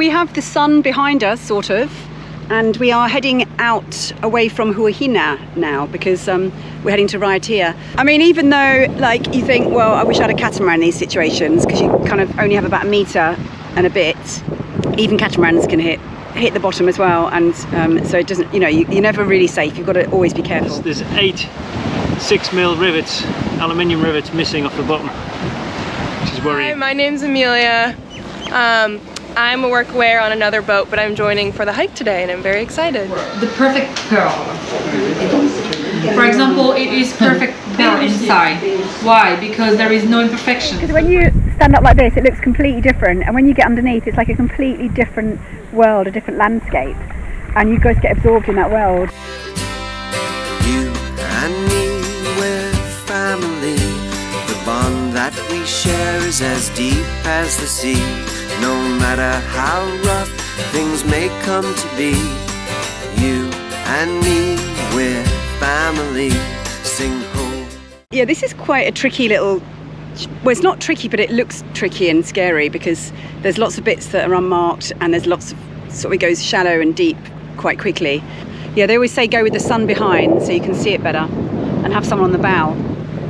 we have the sun behind us, sort of, and we are heading out away from Huahina now because we're heading to Raiatea. I mean, even though, like, you think, well, I wish I had a catamaran in these situations because you kind of only have about a metre and a bit. Even catamarans can hit the bottom as well, and so it doesn't, you know, you're never really safe. You've got to always be careful. There's 8 6mm rivets, aluminium rivets missing off the bottom, which is worrying. Hi, my name's Amelia. I'm a workaway on another boat, but I'm joining for the hike today and I'm very excited. The perfect pearl. For example, it is perfect pearl inside. Why? Because there is no imperfection. Because when you stand up like this, it looks completely different, and when you get underneath, it's like a completely different world, a different landscape, and you guys get absorbed in that world. You and me, we're family. The bond that we share is as deep as the sea. No matter how rough things may come to be, you and me, we're family. Sing ho. Yeah, this is quite a tricky little, well, it's not tricky, but it looks tricky and scary because there's lots of bits that are unmarked, and there's lots of, sort of, it goes shallow and deep quite quickly. Yeah, they always say go with the sun behind so you can see it better, and have someone on the bow.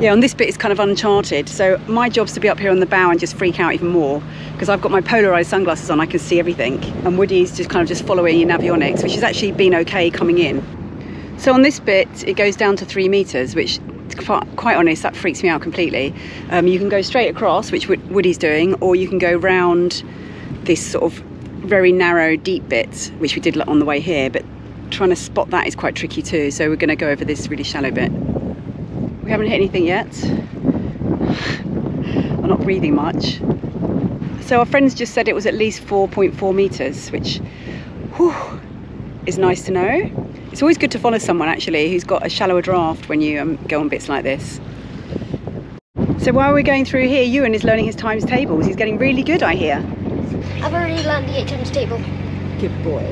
Yeah, on this bit it's kind of uncharted, so my job's to be up here on the bow and just freak out even more because I've got my polarised sunglasses on, I can see everything, and Woody's just kind of just following in avionics, which has actually been okay coming in. So on this bit it goes down to 3 metres, which, quite honest, that freaks me out completely. You can go straight across, which Woody's doing, or you can go round this sort of very narrow deep bit, which we did on the way here, but trying to spot that is quite tricky too, so we're going to go over this really shallow bit. We haven't hit anything yet. I'm not breathing much. So our friends just said it was at least 4.4 metres, which, whew, is nice to know. It's always good to follow someone actually who's got a shallower draft when you go on bits like this. So while we're going through here, Ewan is learning his times tables. He's getting really good, I hear. I've already learned the 8 times table. Good boy.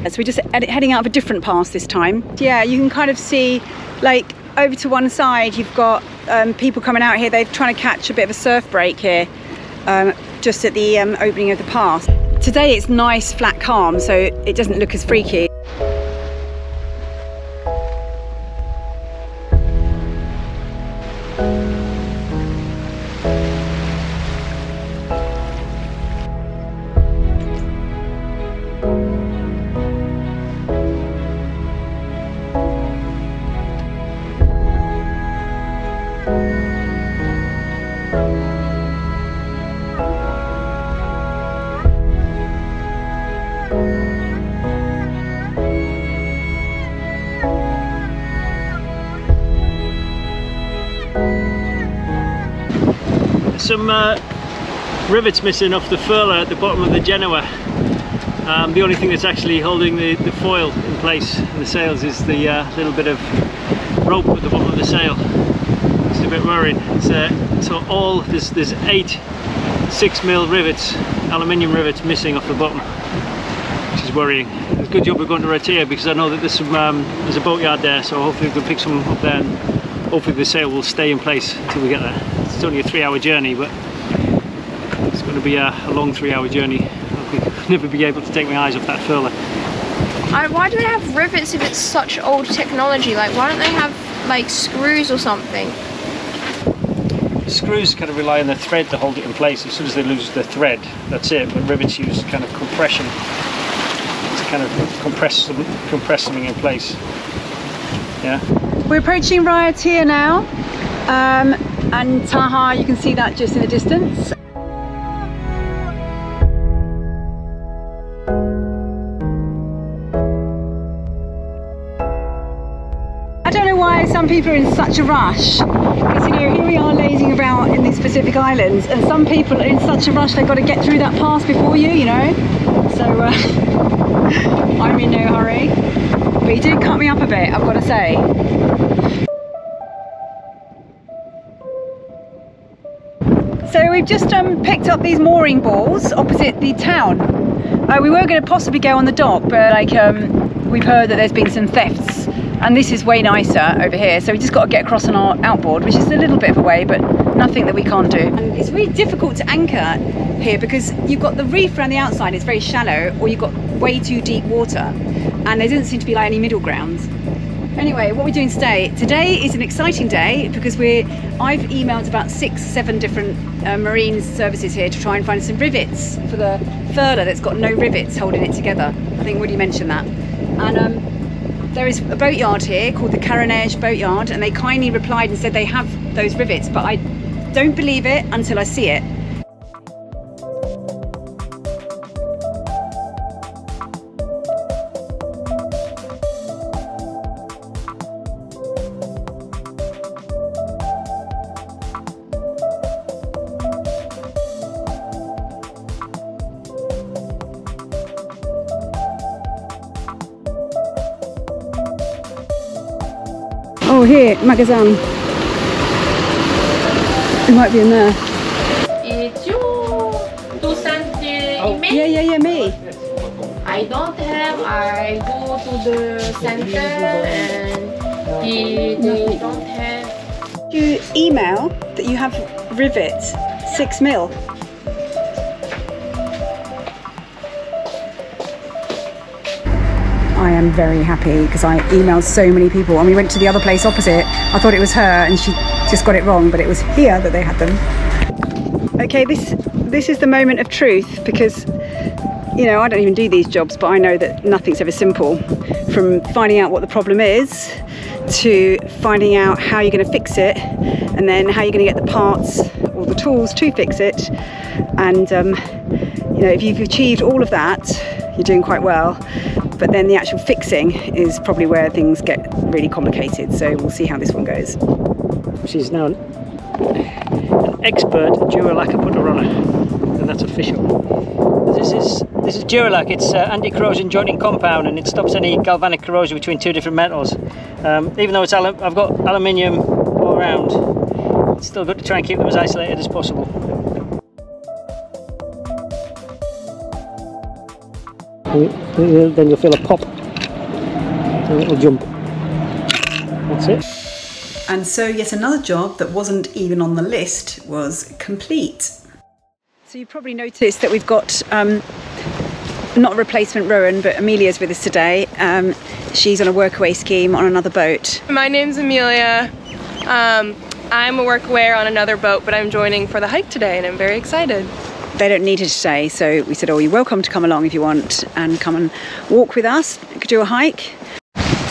So we're just heading out of a different pass this time. Yeah, you can kind of see, like, over to one side you've got people coming out here. They're trying to catch a bit of a surf break here, just at the opening of the pass. Today it's nice, flat, calm, so it doesn't look as freaky. Some rivets missing off the furler at the bottom of the Genoa. The only thing that's actually holding the foil in place and the sails is the little bit of rope at the bottom of the sail. It's a bit worrying. So there's 8 6mm rivets, aluminium rivets missing off the bottom, which is worrying. It's a good job we're going to Raiatea because I know that there's a boatyard there, so hopefully we can pick some up there, and hopefully the sail will stay in place until we get there. It's only a 3-hour journey, but it's going to be a long 3-hour journey. I'll never be able to take my eyes off that furler. Why do they have rivets if it's such old technology? Like, why don't they have, like, screws or something? Screws kind of rely on the thread to hold it in place. As soon as they lose the thread, that's it. But rivets use kind of compression to kind of compress something in place. Yeah. We're approaching Raiatea now, and Tahaa, you can see that just in the distance. I don't know why some people are in such a rush, because, you know, here we are lazing about in these Pacific Islands, and some people are in such a rush they've got to get through that pass before you know. So I'm in no hurry, but he did cut me up a bit, I've got to say. So we've just picked up these mooring balls opposite the town. We were going to possibly go on the dock, but like we've heard that there's been some thefts, and this is way nicer over here, so we just got to get across on our outboard, which is a little bit of a way, but nothing that we can't do. And it's really difficult to anchor here because you've got the reef around the outside, it's very shallow, or you've got way too deep water, and there doesn't seem to be like any middle grounds. Anyway, what we're doing today? Today is an exciting day because I've emailed about 6-7 different marine services here to try and find some rivets for the furler that's got no rivets holding it together. I think Woody mentioned that. And there is a boatyard here called the Carenage Boatyard, and they kindly replied and said they have those rivets, but I don't believe it until I see it. Oh, here, Magazan. It might be in there. It's you to send the email? Yeah, me. I don't have. I go to the center and they don't have. You email that you have rivets, 6 mil. I am very happy because I emailed so many people, and we went to the other place opposite. I thought it was her and she just got it wrong, but it was here that they had them. Okay, this is the moment of truth, because you know, I don't even do these jobs, but I know that nothing's ever simple. From finding out what the problem is to finding out how you're going to fix it, and then how you're going to get the parts or the tools to fix it. And you know, if you've achieved all of that, you're doing quite well. But then the actual fixing is probably where things get really complicated. So we'll see how this one goes. She's now an expert Duralac putter runner, and that's official. This is Duralac. It's anti-corrosion jointing compound, and it stops any galvanic corrosion between two different metals. Even though I've got aluminium all around, it's still good to try and keep them as isolated as possible. Then you'll feel a pop, a little jump. That's it. And so yet another job that wasn't even on the list was complete. So you've probably noticed that we've got not a replacement Rowan, but Amelia's with us today. She's on a workaway scheme on another boat. My name's Amelia. I'm a workaway on another boat, but I'm joining for the hike today and I'm very excited. They don't need her today, so we said, oh, you're welcome to come along if you want and come and walk with us, do a hike.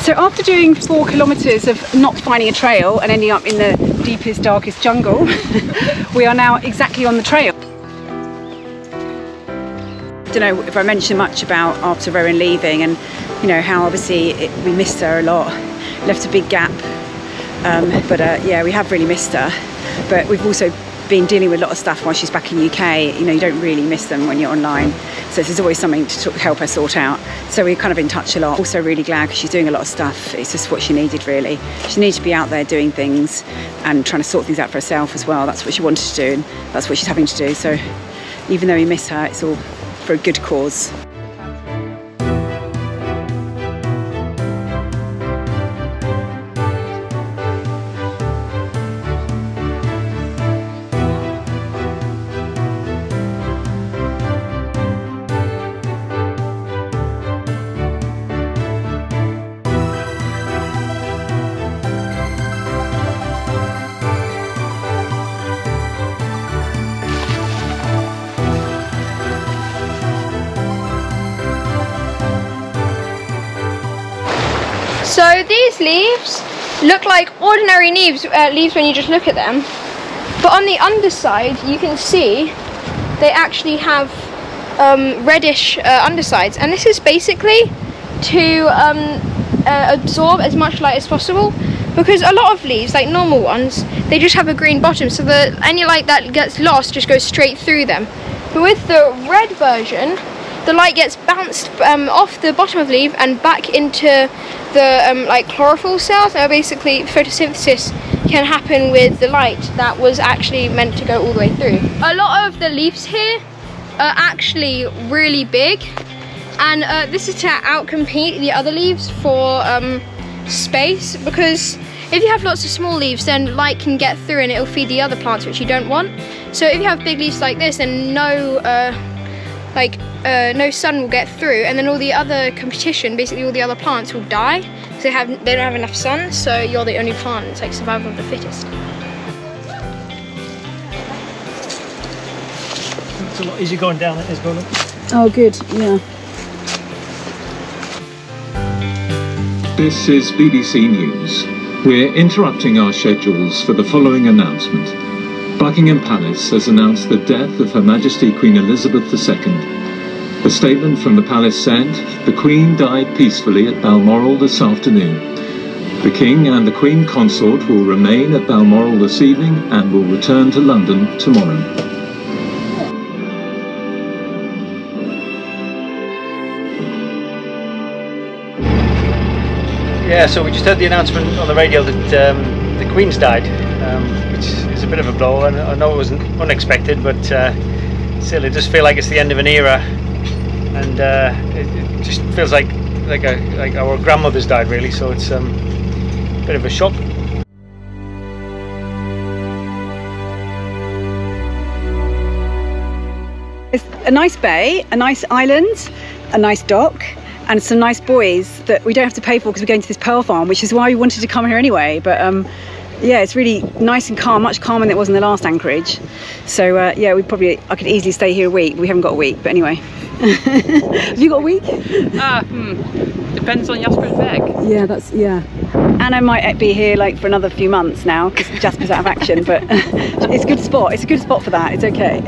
So after doing 4 kilometres of not finding a trail and ending up in the deepest, darkest jungle, we are now exactly on the trail. I don't know if I mentioned much about after Rowan leaving, and you know how obviously we missed her a lot, left a big gap, but yeah, we have really missed her. But we've also been dealing with a lot of stuff while she's back in the UK. You know, you don't really miss them when you're online, so there's always something to help her sort out. So we're kind of in touch a lot. Also really glad because she's doing a lot of stuff. It's just what she needed, really. She needed to be out there doing things and trying to sort things out for herself as well. That's what she wanted to do, and that's what she's having to do. So even though we miss her, it's all for a good cause. So these leaves look like ordinary leaves when you just look at them, but on the underside you can see they actually have reddish undersides, and this is basically to absorb as much light as possible, because a lot of leaves, like normal ones, they just have a green bottom, so that any light that gets lost just goes straight through them. But with the red version, the light gets bounced off the bottom of the leaf and back into the like chlorophyll cells. Now basically photosynthesis can happen with the light that was actually meant to go all the way through. A lot of the leaves here are actually really big, and this is to outcompete the other leaves for space, because if you have lots of small leaves, then light can get through and it'll feed the other plants which you don't want. So if you have big leaves like this, then no sun will get through, and then all the other competition, basically all the other plants will die. So they don't have enough sun, so you're the only plant. It's like survival of the fittest. It's a lot easier going down than it is going up. Oh, good, yeah. This is BBC News. We're interrupting our schedules for the following announcement. Buckingham Palace has announced the death of Her Majesty Queen Elizabeth II. A statement from the palace said, the Queen died peacefully at Balmoral this afternoon. The King and the Queen Consort will remain at Balmoral this evening and will return to London tomorrow. Yeah, so we just heard the announcement on the radio that the Queen's died, which is a bit of a blow. And I know it wasn't unexpected, but still, it does feel like it's the end of an era, and it just feels like our grandmothers died, really. So it's a bit of a shock. It's a nice bay, a nice island, a nice dock, and some nice buoys that we don't have to pay for because we're going to this pearl farm, which is why we wanted to come here anyway. But yeah, it's really nice and calm, much calmer than it was in the last anchorage. So yeah, I could easily stay here a week. We haven't got a week, but anyway. Have you got a week? Depends on Jasper's bag. Yeah, Anna might be here like for another few months now because Jasper's out of action, but it's a good spot. It's a good spot for that. It's okay.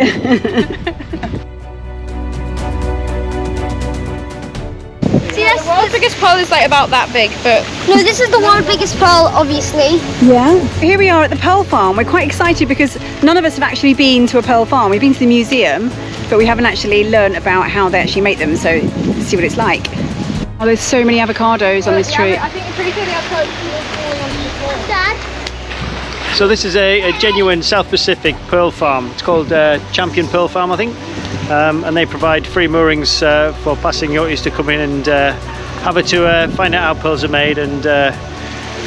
The world's biggest pearl is like about that big, but no, this is the world's biggest pearl, obviously. Yeah. Here we are at the pearl farm. We're quite excited because none of us have actually been to a pearl farm. We've been to the museum, but we haven't actually learned about how they actually make them, so let's see what it's like. Oh, there's so many avocados on this tree. I think it's pretty clear the avocados. Dad? So this is a genuine South Pacific pearl farm. It's called Champon Pearl Farm, I think. And they provide free moorings for passing yachties to come in and have a tour, find out how pearls are made, and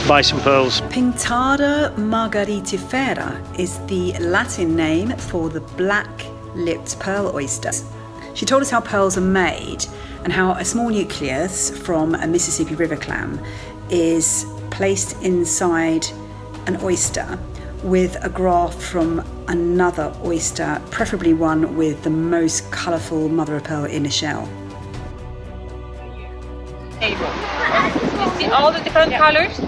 buy some pearls. Pinctada margaritifera is the Latin name for the black-lipped pearl oyster. She told us how pearls are made and how a small nucleus from a Mississippi River clam is placed inside an oyster with a graft from another oyster, preferably one with the most colourful mother of pearl inner shell. You see all the different colors?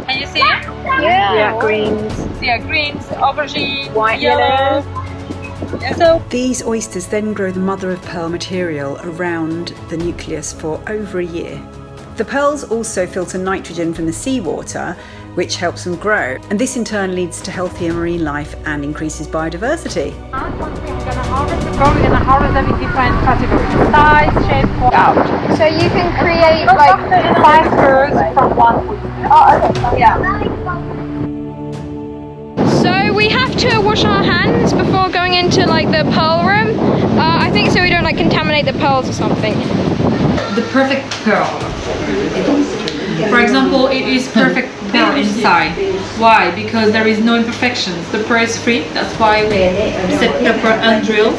Can you see it? Yeah, greens. Yeah, greens, aubergine, white, yellow. So these oysters then grow the mother of pearl material around the nucleus for over a year. The pearls also filter nitrogen from the seawater, which helps them grow, and this in turn leads to healthier marine life and increases biodiversity. We're going to harvest them in different categories: size, shape, out. So you can create like 5 pearls from one week. Oh, okay. Yeah. So we have to wash our hands before going into like the pearl room. I think so we don't like contaminate the pearls or something. The perfect pearl. For example, it is perfect pearl inside. Why? Because there is no imperfections. The pearl is free. That's why we set pepper and drill.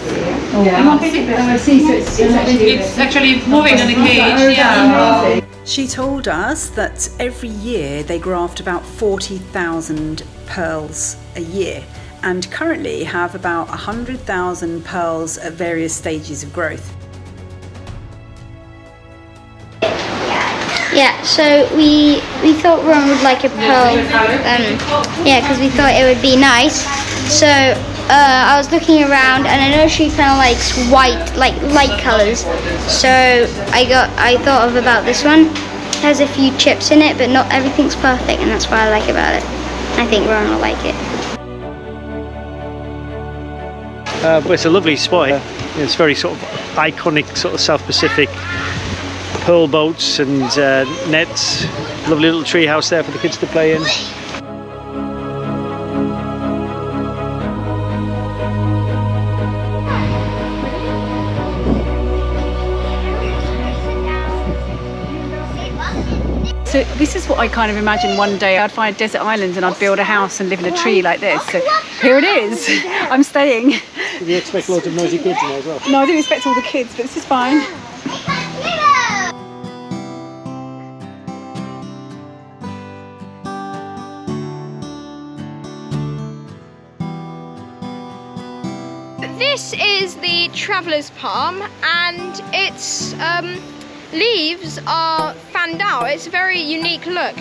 It's actually moving on the cage. Yeah. She told us that every year they graft about 40,000 pearls a year, and currently have about 100,000 pearls at various stages of growth. Yeah, so we thought Ron would like a pearl, yeah, because we thought it would be nice. So I was looking around, and I know she kind of likes white, like light colours. So I thought of about this one. It has a few chips in it, but not everything's perfect, and that's what I like about it. I think Ron will like it. But it's a lovely spot here. It's very sort of iconic, sort of South Pacific. Pearl boats and nets. Lovely little tree house there for the kids to play in. So this is what I kind of imagined one day I'd find a desert island and I'd build a house and live in a tree like this. So here it is. I'm staying. Do you expect loads of noisy kids in there as well? No, I didn't expect all the kids, but this is fine. This is the traveller's palm, and its leaves are fanned out. It's a very unique look,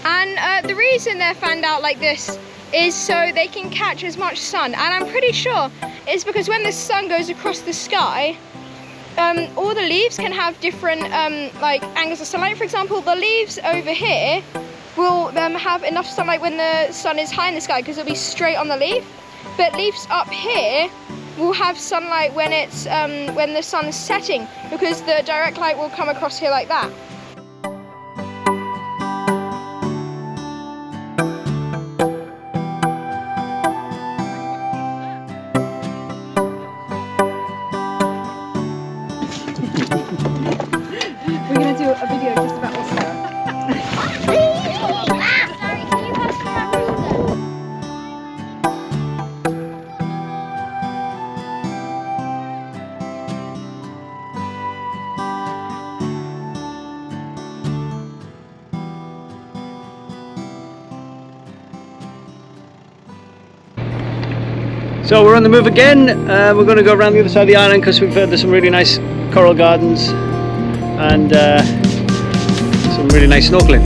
and the reason they're fanned out like this is so they can catch as much sun, and I'm pretty sure it's because when the sun goes across the sky, all the leaves can have different like angles of sunlight. For example, the leaves over here will have enough sunlight when the sun is high in the sky because it'll be straight on the leaf, but leaves up here will have sunlight when it's when the sun is setting, because the direct light will come across here like that. We're going to do a video just about Oscar. So we're on the move again. We're going to go around the other side of the island because we've heard there's some really nice coral gardens and some really nice snorkeling.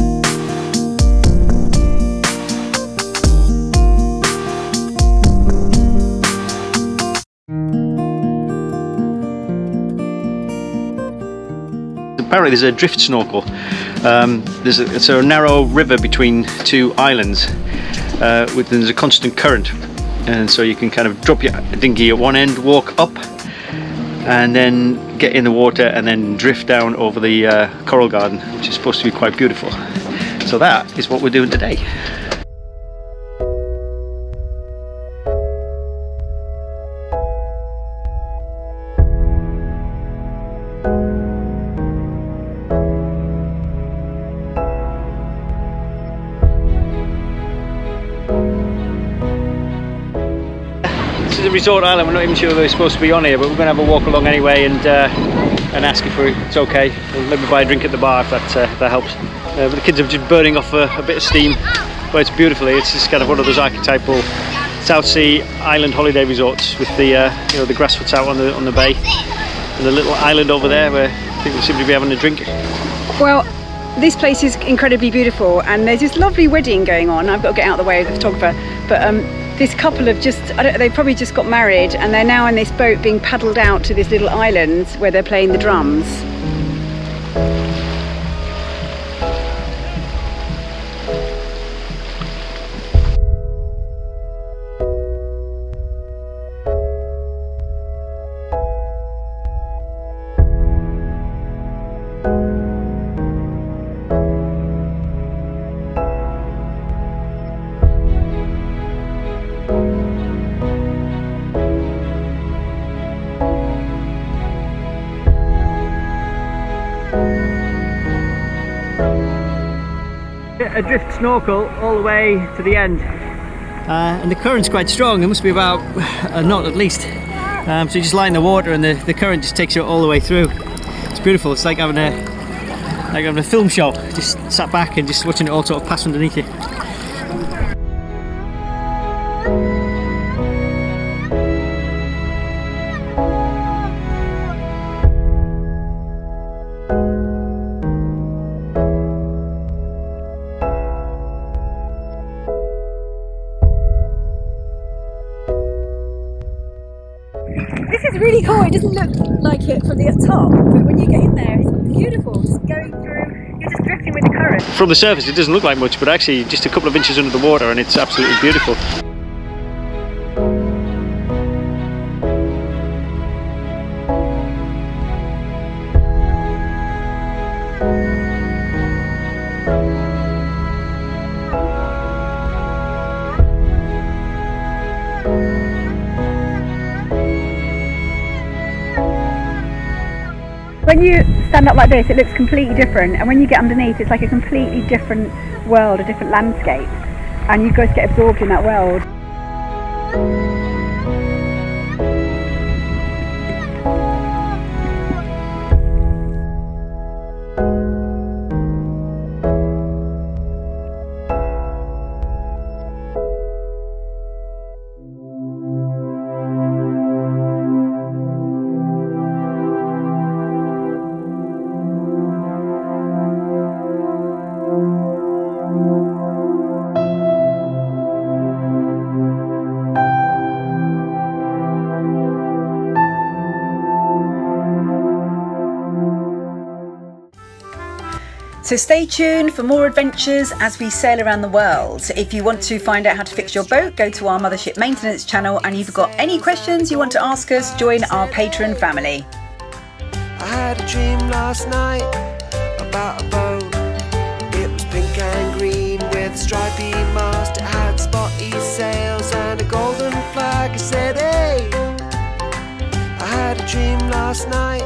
Apparently there's a drift snorkel. It's a narrow river between two islands there's a constant current. And so you can kind of drop your dinghy at one end, walk up, and then get in the water and then drift down over the coral garden, which is supposed to be quite beautiful. So that is what we're doing today. This is a resort island. We're not even sure they're supposed to be on here, but we're going to have a walk along anyway and ask if it's okay. We'll maybe buy a drink at the bar if that helps. But the kids are just burning off a bit of steam, but it's beautifully. It's just kind of one of those archetypal South Sea island holiday resorts with the you know, the grass huts out on the bay and the little island over there where people seem to be having a drink. Well, this place is incredibly beautiful, and there's this lovely wedding going on. I've got to get out of the way of the photographer, but this couple have just, they probably just got married, and they're now in this boat being paddled out to this little island where they're playing the drums. Adrift snorkel all the way to the end, and the current's quite strong. It must be about a knot at least, so you just lie in the water and the current just takes you all the way through. It's beautiful. It's like having a film show, just sat back and just watching it all sort of pass underneath you. This is really cool. It doesn't look like it from the top, but when you get in there, it's beautiful. Just going through, you're just drifting with the current. From the surface, it doesn't look like much, but actually, just a couple of inches under the water, and it's absolutely beautiful. When you stand up like this, it looks completely different, and when you get underneath, it's like a completely different world, a different landscape, and you guys get absorbed in that world. So stay tuned for more adventures as we sail around the world. If you want to find out how to fix your boat, go to our Mothership maintenance channel, and if you've got any questions you want to ask us, join our Patreon family. I had a dream last night about a boat. It was pink and green with a stripy mast. It had spotty sails and a golden flag. I said, hey, I had a dream last night